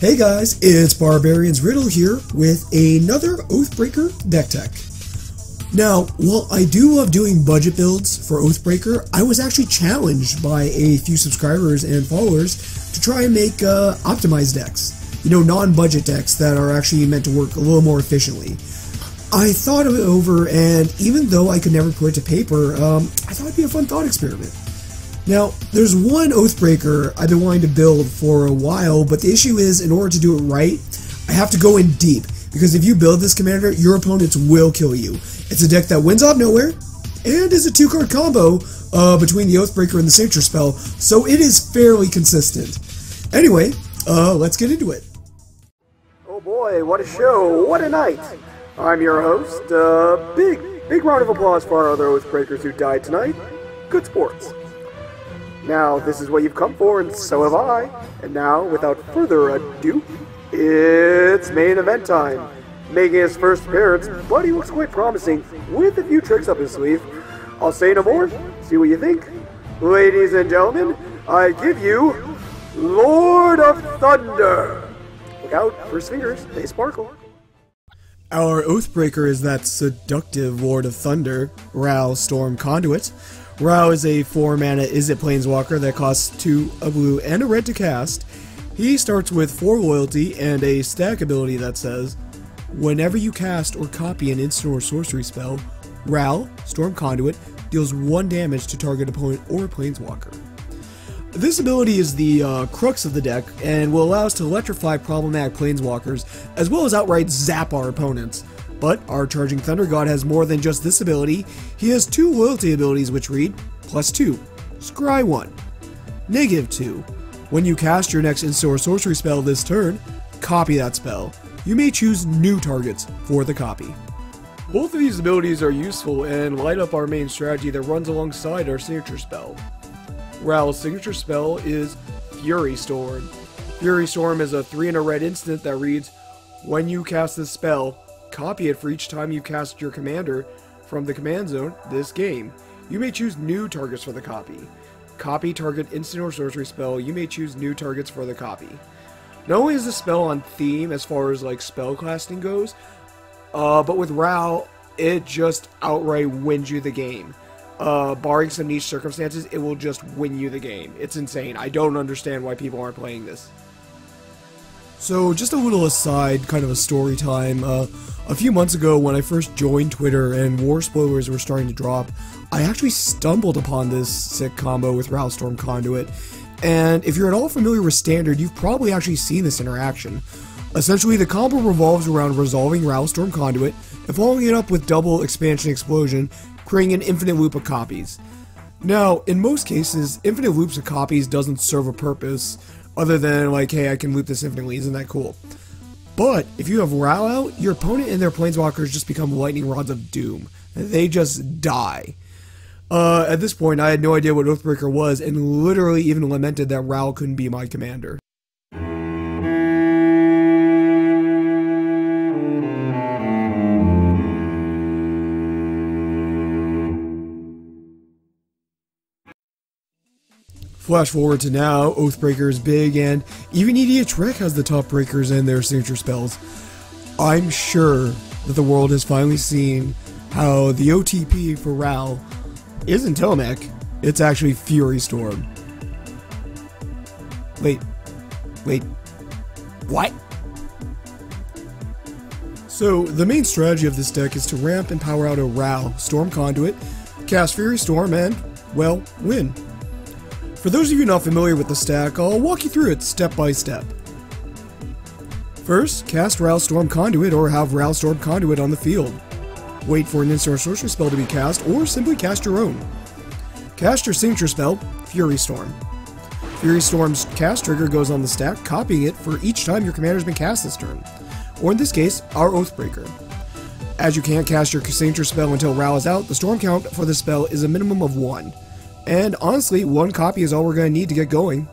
Hey guys, it's Barbarian's Riddle here with another Oathbreaker deck tech. Now, while I do love doing budget builds for Oathbreaker, I was actually challenged by a few subscribers and followers to try and make optimized decks. You know, non-budget decks that are actually meant to work a little more efficiently. I thought of it over, and even though I could never put it to paper, I thought it'd be a fun thought experiment. Now, there's one Oathbreaker I've been wanting to build for a while, but the issue is, in order to do it right, I have to go in deep, because if you build this commander, your opponents will kill you. It's a deck that wins off nowhere, and is a 2-card combo between the Oathbreaker and the Signature Spell, so it is fairly consistent. Anyway, let's get into it. Oh boy, what a show, what a night! I'm your host, big round of applause for our other Oathbreakers who died tonight. Good sports. Now, this is what you've come for, and so have I. And now, without further ado, it's main event time. Making his first appearance, but he looks quite promising, with a few tricks up his sleeve. I'll say no more, see what you think. Ladies and gentlemen, I give you Lord of Thunder. Look out, for his fingers, they sparkle. Our Oathbreaker is that seductive Lord of Thunder, Ral, Storm, Conduit. Ral is a 4-mana Izzet Planeswalker that costs 2, a blue, and a red to cast. He starts with 4 loyalty and a stack ability that says, whenever you cast or copy an instant or sorcery spell, Ral, Storm Conduit, deals 1 damage to target opponent or planeswalker. This ability is the crux of the deck and will allow us to electrify problematic planeswalkers as well as outright zap our opponents. But our Charging Thunder God has more than just this ability. He has 2 loyalty abilities which read, +2, Scry 1, -2. When you cast your next instant or sorcery spell this turn, copy that spell. You may choose new targets for the copy. Both of these abilities are useful and light up our main strategy that runs alongside our signature spell. Ral's signature spell is Fury Storm. Fury Storm is a 3 and a red instant that reads, when you cast this spell, copy it for each time you cast your commander from the command zone this game. You may choose new targets for the copy. Copy target instant or sorcery spell, you may choose new targets for the copy. Not only is the spell on theme as far as like spell casting goes, but with Ral, it just outright wins you the game. Barring some niche circumstances, it will just win you the game. It's insane. I don't understand why people aren't playing this. So, just a little aside, kind of a story time. A few months ago, when I first joined Twitter and war spoilers were starting to drop, I actually stumbled upon this sick combo with Ral, Storm, Conduit. And if you're at all familiar with Standard, you've probably actually seen this interaction. Essentially, the combo revolves around resolving Ral, Storm, Conduit, and following it up with double Expansion Explosion, creating an infinite loop of copies. Now, in most cases, infinite loops of copies doesn't serve a purpose, other than like, hey, I can loop this infinitely, isn't that cool? But, if you have Ral out, your opponent and their planeswalkers just become lightning rods of doom. They just die. At this point, I had no idea what Oathbreaker was, and literally even lamented that Ral couldn't be my commander. Flash forward to now, Oathbreaker is big, and even Idiot Trick has the top breakers in their signature spells. I'm sure that the world has finally seen how the OTP for Ral isn't Tomek, it's actually Fury Storm. Wait, what? So, the main strategy of this deck is to ramp and power out a Ral, Storm Conduit, cast Fury Storm, and, well, win. For those of you not familiar with the stack, I'll walk you through it step by step. First, cast Ral, Storm, Conduit, or have Ral, Storm, Conduit on the field. Wait for an instant or sorcery spell to be cast, or simply cast your own. Cast your signature spell, Fury Storm. Fury Storm's cast trigger goes on the stack, copying it for each time your commander's been cast this turn, or in this case, our Oathbreaker. As you can't cast your signature spell until Ral is out, the storm count for the spell is a minimum of 1. And honestly, 1 copy is all we're going to need to get going.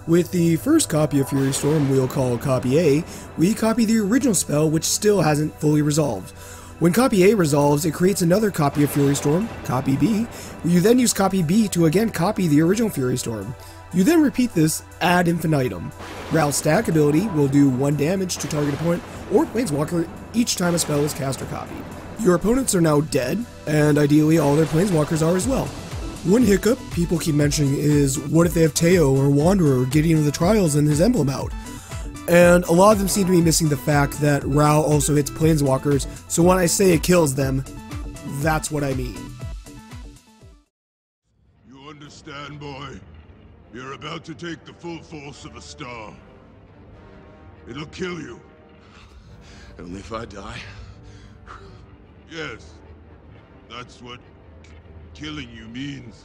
With the first copy of Fury Storm we'll call copy A, we copy the original spell which still hasn't fully resolved. When copy A resolves, it creates another copy of Fury Storm, copy B, where you then use copy B to again copy the original Fury Storm. You then repeat this ad infinitum. Ral's stack ability will do 1 damage to target opponent or planeswalker each time a spell is cast or copied. Your opponents are now dead, and ideally all their planeswalkers are as well. One hiccup people keep mentioning is, what if they have Teo or Wanderer or Gideon of the Trials and his emblem out? And a lot of them seem to be missing the fact that Ral also hits planeswalkers, so when I say it kills them, that's what I mean. You understand, boy? You're about to take the full force of a star. It'll kill you. Only if I die? Yes. That's what killing you means.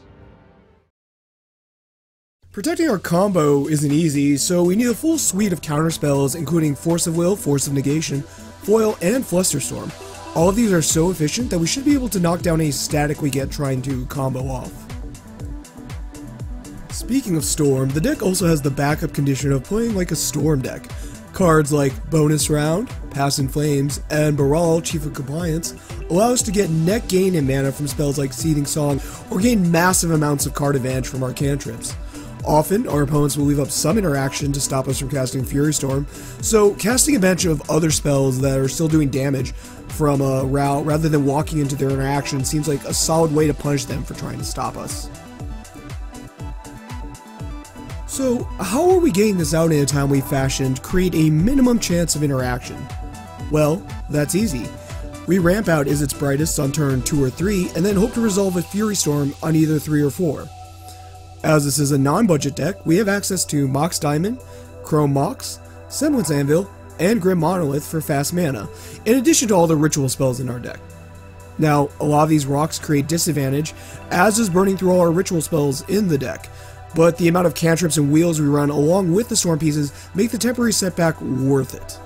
Protecting our combo isn't easy, so we need a full suite of counterspells including Force of Will, Force of Negation, Foil, and Flusterstorm. All of these are so efficient that we should be able to knock down any static we get trying to combo off. Speaking of Storm, the deck also has the backup condition of playing like a Storm deck. Cards like Bonus Round, Pass in Flames, and Baral, Chief of Compliance, allow us to get net gain in mana from spells like Seething Song, or gain massive amounts of card advantage from our cantrips. Often, our opponents will leave up some interaction to stop us from casting Fury Storm, so casting a bunch of other spells that are still doing damage from a Ral rather than walking into their interaction seems like a solid way to punish them for trying to stop us. So, how are we getting this out in a timely fashion to create a minimum chance of interaction? Well, that's easy. We ramp out Izzet's Brightest on turn 2 or 3, and then hope to resolve a Fury Storm on either 3 or 4. As this is a non-budget deck, we have access to Mox Diamond, Chrome Mox, Semblance Anvil, and Grim Monolith for fast mana, in addition to all the ritual spells in our deck. Now, a lot of these rocks create disadvantage, as does burning through all our ritual spells in the deck, but the amount of cantrips and wheels we run along with the storm pieces make the temporary setback worth it.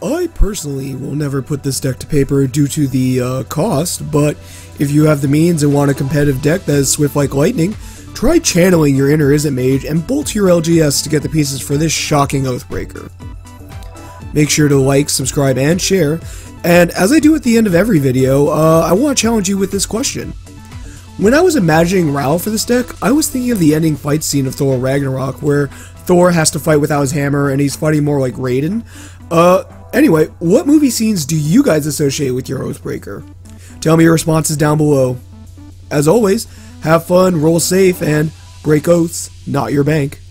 I personally will never put this deck to paper due to the cost, but if you have the means and want a competitive deck that is swift like lightning, try channeling your inner Izzet Mage and bolt your LGS to get the pieces for this shocking Oathbreaker. Make sure to like, subscribe, and share, and as I do at the end of every video, I want to challenge you with this question. When I was imagining Ral for this deck, I was thinking of the ending fight scene of Thor Ragnarok, where Thor has to fight without his hammer and he's fighting more like Raiden. Anyway, what movie scenes do you guys associate with your Oathbreaker? Tell me your responses down below. As always, have fun, roll safe, and break oaths, not your bank.